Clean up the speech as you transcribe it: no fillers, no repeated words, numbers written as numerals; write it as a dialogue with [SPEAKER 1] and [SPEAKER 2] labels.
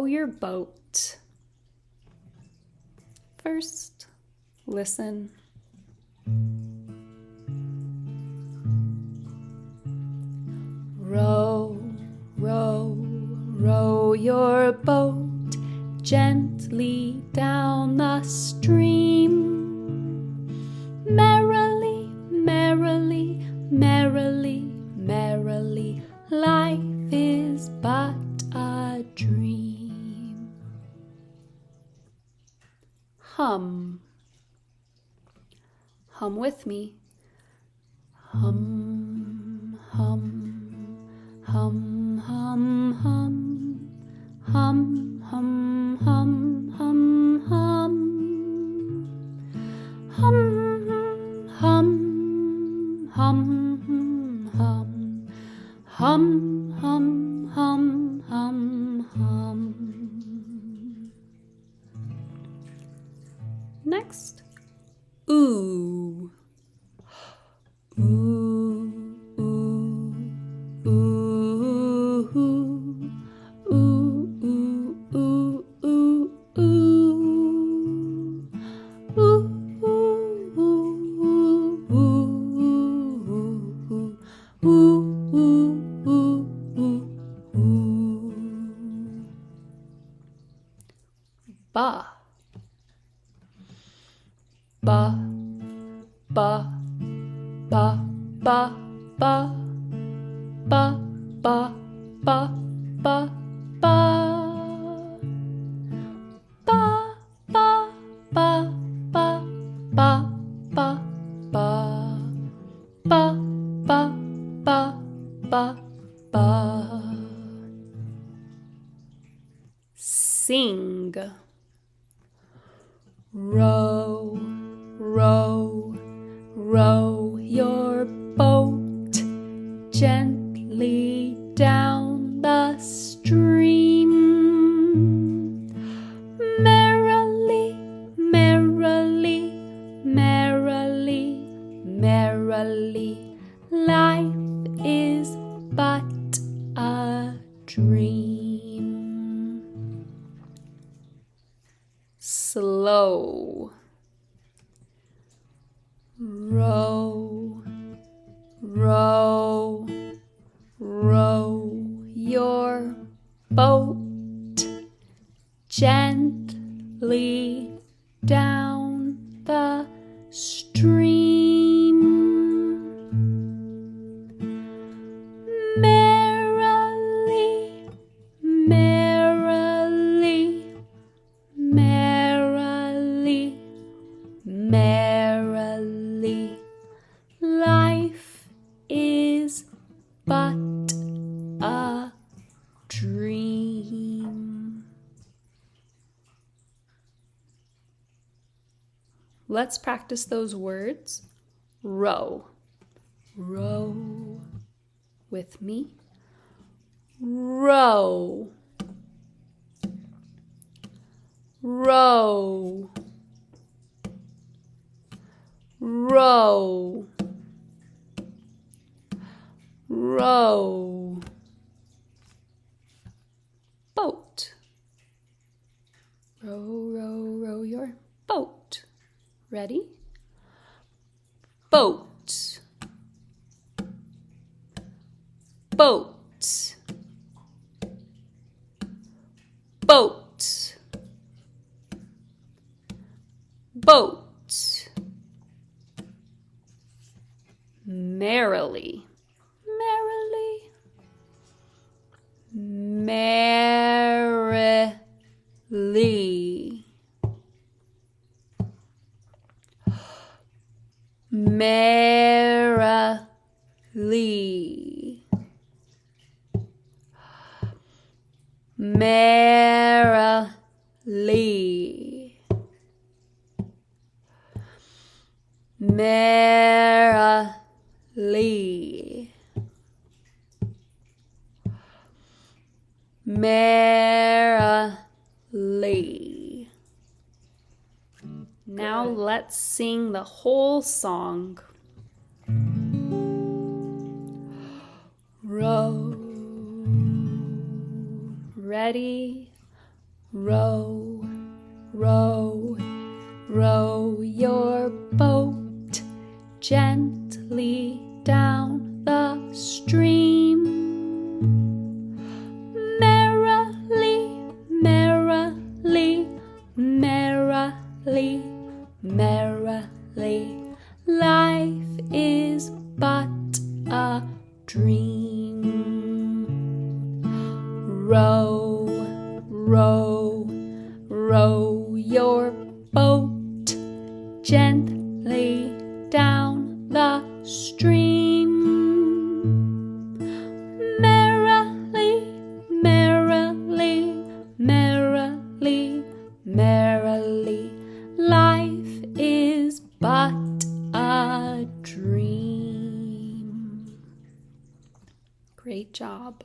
[SPEAKER 1] your boat. First, listen. Row, row, row your boat gently down the stream. Merrily, merrily, merrily, merrily, life is but a dream. Hum. Hum with me. Hum, hum, hum, hum, hum. Hum, hum, hum, hum, hum. Hum, hum, hum, hum. Hum, hum, hum, hum, hum. Next, ooh. Ooh, ooh, ooh, ooh, ooh, ooh, ooh, ooh, ooh. Ba. Ba, ba, ba, ba, ba, ba, ba, ba, ba, ba. Ba, ba, ba, ba, ba, ba, ba. Ba, ba, ba, ba, ba. Sing. Row, row, row your boat gently down the stream. Merrily, merrily, merrily, merrily, life is but a dream. Slow. Row, row, row your boat gently down the stream. Merrily, merrily, merrily, merrily, life is but a dream. Let's practice those words. Row. Row with me. Row. Row. Row. Row. Boat. Row, row, row your boat. Ready? Boat. Boat. Boat. Boat. Merrily. Merrily. Merrily. Merrily. Merrily. Merrily. Merrily. Now let's sing the whole song. Row. Ready? Row, row, row your boat gently down the stream. Merrily, merrily, merrily, merrily, life is but a dream. Row, row, row your boat gently down the stream. Merrily, merrily, merrily, merrily, life is but a dream. Great job.